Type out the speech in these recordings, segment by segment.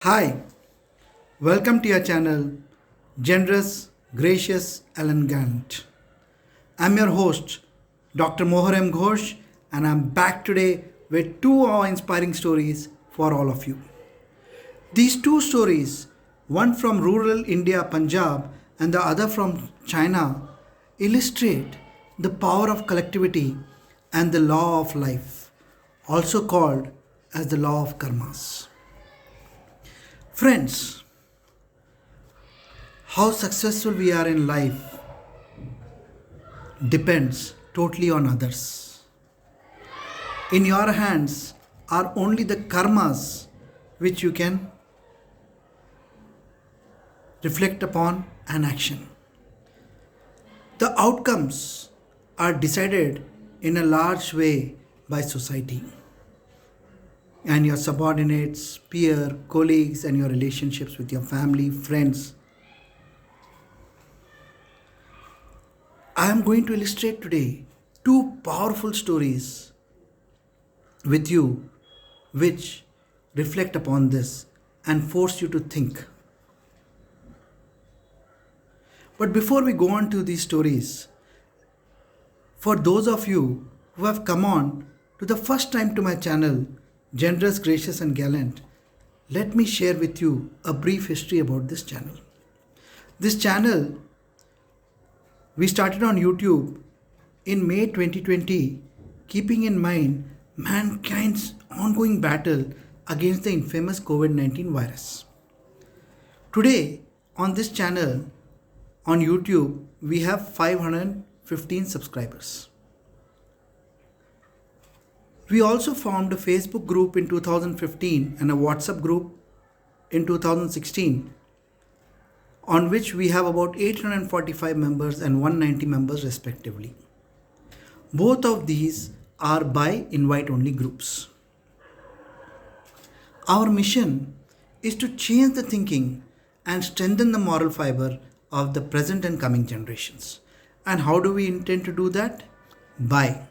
Hi, welcome to your channel, Generous, Gracious, Elegant. I'm your host, Dr. Moharem Ghosh, and I'm back today with two awe-inspiring stories for all of you. These two stories, one from rural India, Punjab, and the other from China, illustrate the power of collectivity and the law of life, also called as the law of karmas. Friends, how successful we are in life depends totally on others. In your hands are only the karmas which you can reflect upon and action. The outcomes are decided in a large way by society and your subordinates, peer, colleagues, and your relationships with your family, friends. I am going to illustrate today two powerful stories with you which reflect upon this and force you to think. But before we go on to these stories, for those of you who have come on to the first time to my channel, Generous, Gracious, and Gallant, let me share with you a brief history about this channel. This channel we started on YouTube in May 2020, keeping in mind mankind's ongoing battle against the infamous COVID 19 virus. Today, on this channel on YouTube, we have 515 subscribers. We also formed a Facebook group in 2015 and a WhatsApp group in 2016, on which we have about 845 members and 190 members respectively. Both of these are by invite only groups. Our mission is to change the thinking and strengthen the moral fiber of the present and coming generations. And how do we intend to do that? By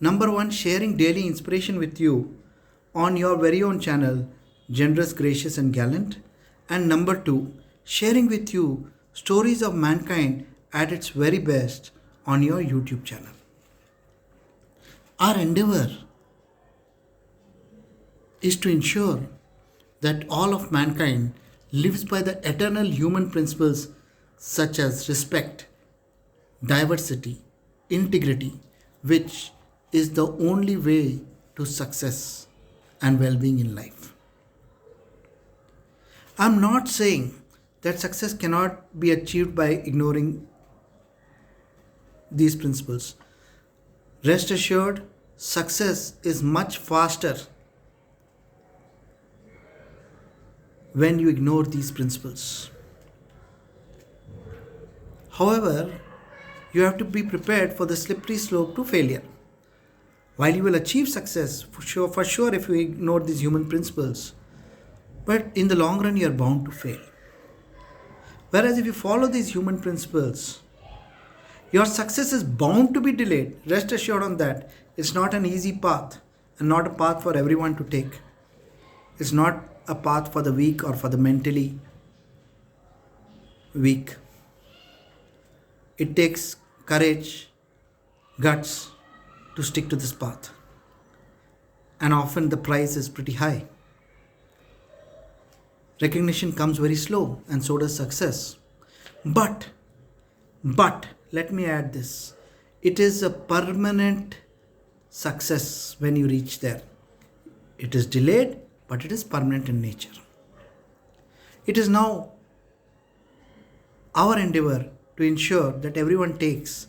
number one, sharing daily inspiration with you on your very own channel, Generous, Gracious, and Gallant. And number two, sharing with you stories of mankind at its very best on your YouTube channel. Our endeavor is to ensure that all of mankind lives by the eternal human principles such as respect, diversity, integrity, which is the only way to success and well being in life. I'm not saying that success cannot be achieved by ignoring these principles. Rest assured, success is much faster when you ignore these principles. However, you have to be prepared for the slippery slope to failure. While you will achieve success for sure if you ignore these human principles, but in the long run you are bound to fail. Whereas if you follow these human principles, your success is bound to be delayed. Rest assured on that. It's not an easy path and not a path for everyone to take. It's not a path for the weak or for the mentally weak. It takes courage, guts to stick to this path. And often the price is pretty high. Recognition comes very slow, and so does success. But, let me add this, it is a permanent success when you reach there. It is delayed, but it is permanent in nature. It is now our endeavor to ensure that everyone takes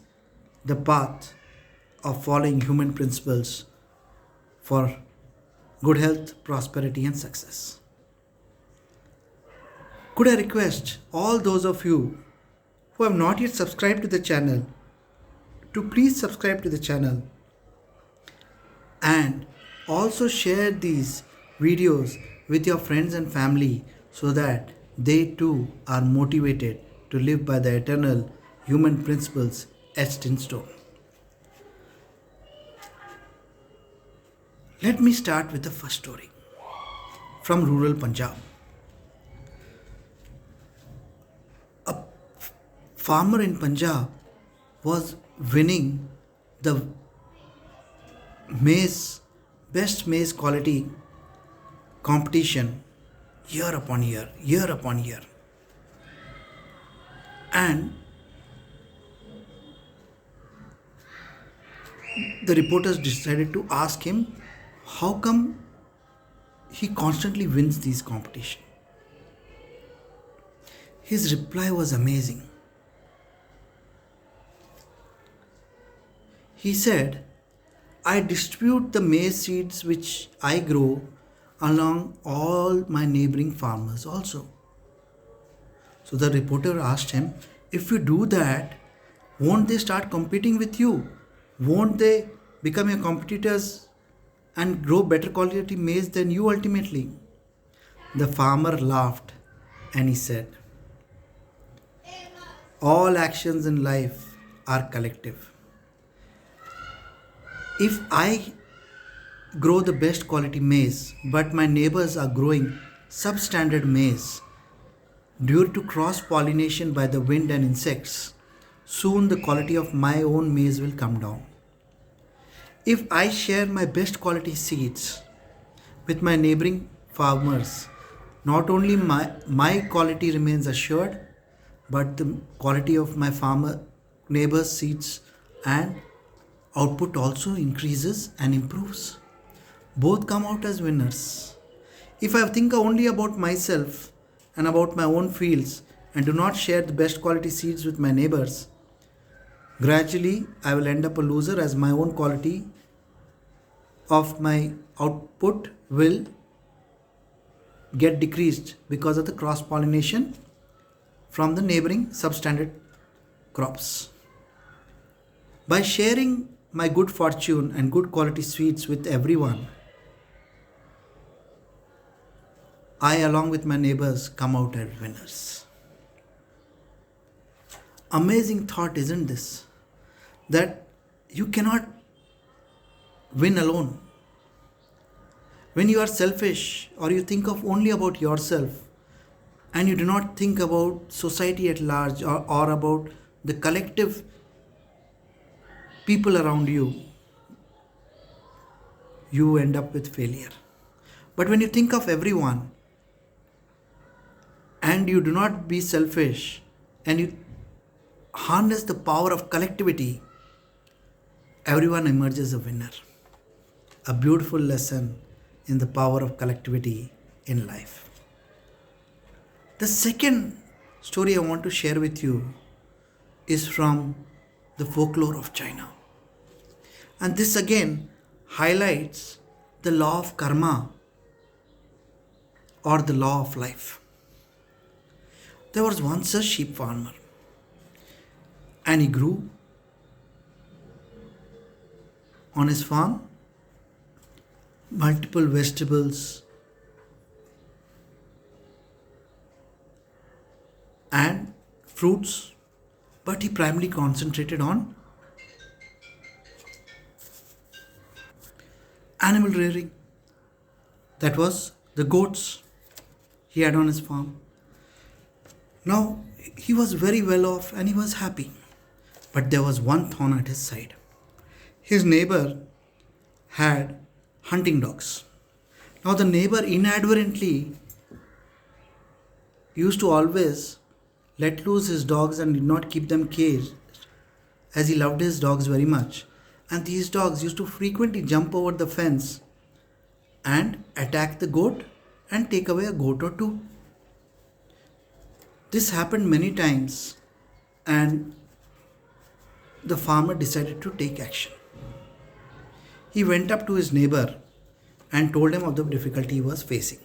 the path of following human principles for good health, prosperity, and success. Could I request all those of you who have not yet subscribed to the channel to please subscribe to the channel and also share these videos with your friends and family so that they too are motivated to live by the eternal human principles etched in stone. Let me start with the first story from rural Punjab. farmer in Punjab was winning the maize, best maize quality competition year upon year, year upon year. And the reporters decided to ask him how come he constantly wins these competitions. His reply was amazing. He said, I distribute the maize seeds which I grow along all my neighboring farmers also. So the reporter asked him, if you do that, won't they start competing with you? Won't they become your competitors and grow better quality maize than you ultimately? The farmer laughed and he said, all actions in life are collective. If I grow the best quality maize, but my neighbors are growing substandard maize due to cross pollination by the wind and insects, soon the quality of my own maize will come down. If I share my best quality seeds with my neighboring farmers, not only my quality remains assured, but the quality of my farmer neighbors' seeds and output also increases and improves. Both come out as winners. If I think only about myself and about my own fields and do not share the best quality seeds with my neighbors, gradually I will end up a loser as my own quality of my output will get decreased because of the cross pollination from the neighboring substandard crops. By sharing my good fortune and good quality seeds with everyone, I, along with my neighbors, come out as winners. Amazing thought, isn't this? That you cannot win alone. When you are selfish or you think of only about yourself and you do not think about society at large or about the collective people around you, you end up with failure. But when you think of everyone and you do not be selfish and you harness the power of collectivity, everyone emerges a winner. A beautiful lesson in the power of collectivity in life. The second story I want to share with you is from the folklore of China. And this again highlights the law of karma or the law of life. There was once a sheep farmer and he grew on his farm multiple vegetables and fruits, but he primarily concentrated on animal rearing. That was the goats he had on his farm. Now he was very well off and he was happy, but there was one thorn at his side. His neighbor had hunting dogs. Now the neighbor inadvertently used to always let loose his dogs and did not keep them caged, as he loved his dogs very much. And these dogs used to frequently jump over the fence and attack the goat and take away a goat or two. This happened many times and the farmer decided to take action. He went up to his neighbor and told him of the difficulty he was facing.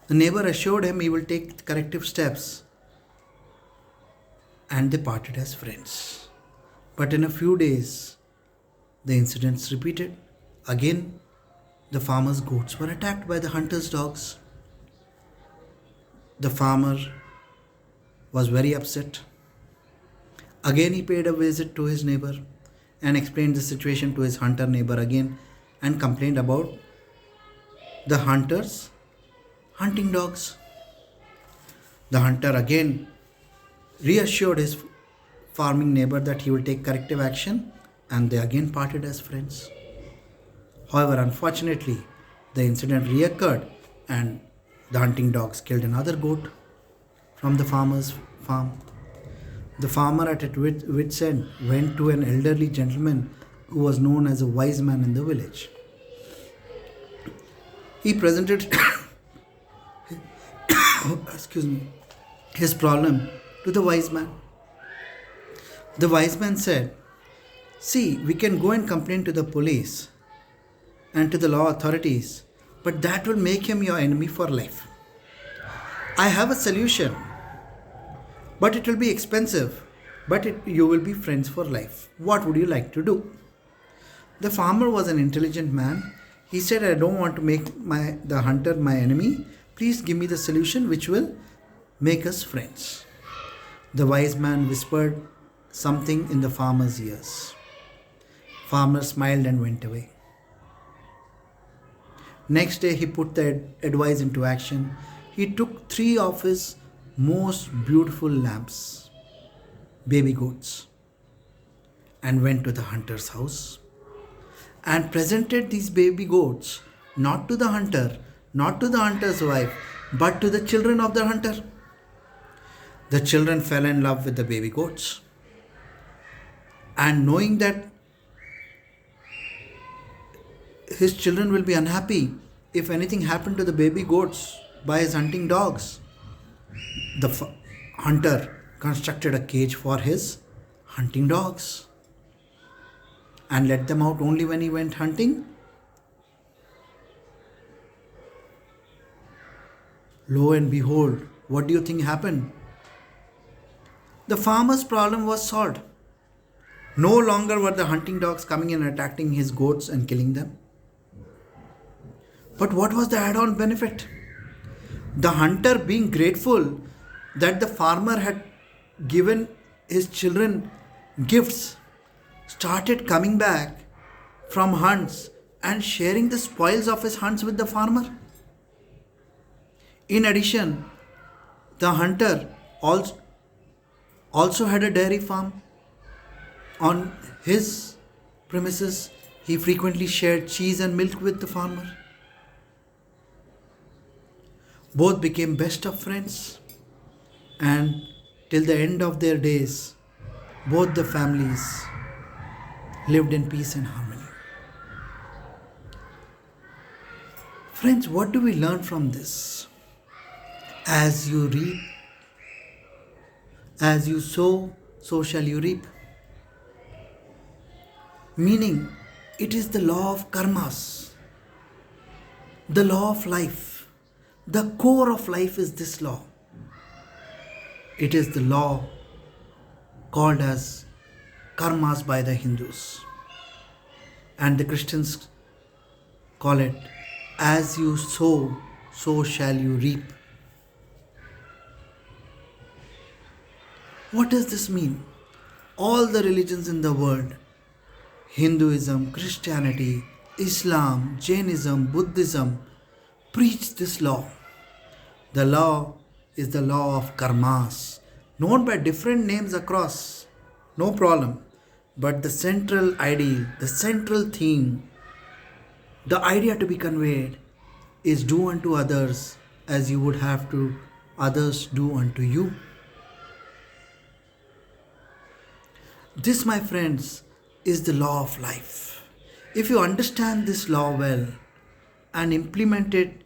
The neighbor assured him he will take corrective steps and they parted as friends. But in a few days, the incidents repeated. Again, the farmer's goats were attacked by the hunter's dogs. The farmer was very upset. Again, he paid a visit to his neighbor and explained the situation to his hunter neighbor again and complained about the hunter's hunting dogs. The hunter again reassured his farming neighbor that he will take corrective action, and they again parted as friends. However, unfortunately, the incident reoccurred and the hunting dogs killed another goat from the farmer's farm. The farmer, at wit's end, went to an elderly gentleman who was known as a wise man in the village. He presented excuse me, his problem to the wise man. The wise man said, "See, we can go and complain to the police and to the law authorities, but that will make him your enemy for life. I have a solution, but it will be expensive, but you will be friends for life. What would you like to do?" The farmer was an intelligent man. He said, "I don't want to make the hunter my enemy. Please give me the solution which will make us friends." The wise man whispered something in the farmer's ears. Farmer smiled and went away. Next day, he put the advice into action. He took three of his most beautiful lambs, baby goats, and went to the hunter's house and presented these baby goats not to the hunter, not to the hunter's wife, but to the children of the hunter. The children fell in love with the baby goats, and knowing that his children will be unhappy if anything happened to the baby goats by his hunting dogs, the hunter constructed a cage for his hunting dogs and let them out only when he went hunting. Lo and behold, what do you think happened? The farmer's problem was solved. No longer were the hunting dogs coming and attacking his goats and killing them. But what was the add-on benefit? The hunter, being grateful that the farmer had given his children gifts, started coming back from hunts and sharing the spoils of his hunts with the farmer. In addition, the hunter also had a dairy farm. On his premises, he frequently shared cheese and milk with the farmer. Both became best of friends, and till the end of their days, both the families lived in peace and harmony. Friends, what do we learn from this? As you reap, as you sow, so shall you reap. Meaning, it is the law of karmas, the law of life. The core of life is this law. It is the law called as karmas by the Hindus, and the Christians call it as you sow, so shall you reap. What does this mean? All the religions in the world, Hinduism, Christianity, Islam, Jainism, Buddhism, preach this law. The law is the law of karmas, known by different names across, no problem. But the central ideal, the central theme, the idea to be conveyed is do unto others as you would have to others do unto you. This, my friends, is the law of life. If you understand this law well and implement it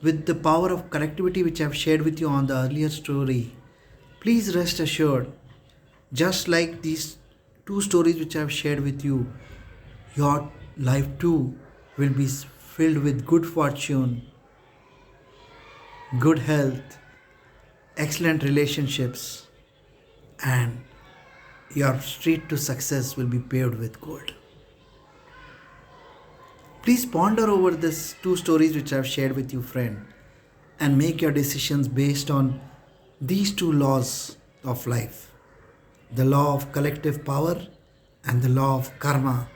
with the power of collectivity which I have shared with you on the earlier story, please rest assured, just like these two stories which I have shared with you, your life too will be filled with good fortune, good health, excellent relationships, and your street to success will be paved with gold. Please ponder over these two stories which I have shared with you, friend, and make your decisions based on these two laws of life, the law of collective power and the law of karma,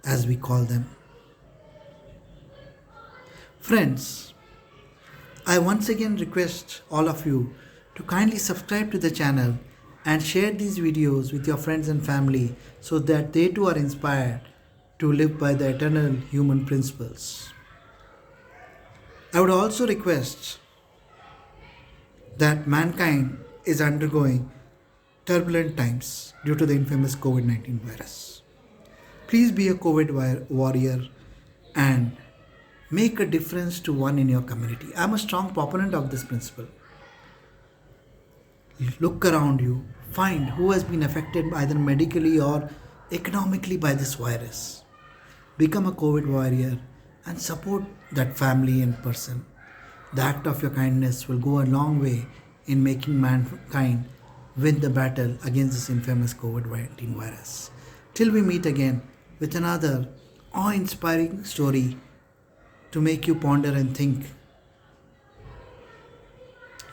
as we call them. Friends, I once again request all of you to kindly subscribe to the channel and share these videos with your friends and family so that they too are inspired to live by the eternal human principles. I would also request that mankind is undergoing turbulent times due to the infamous COVID 19 virus. Please be a warrior and make a difference to one in your community. I'm a strong proponent of this principle. Look around you, find who has been affected either medically or economically by this virus. Become a COVID warrior and support that family and person. The act of your kindness will go a long way in making mankind win the battle against this infamous COVID 19 virus. Till we meet again with another awe inspiring story to make you ponder and think.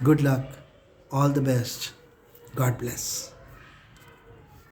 Good luck, all the best. God bless.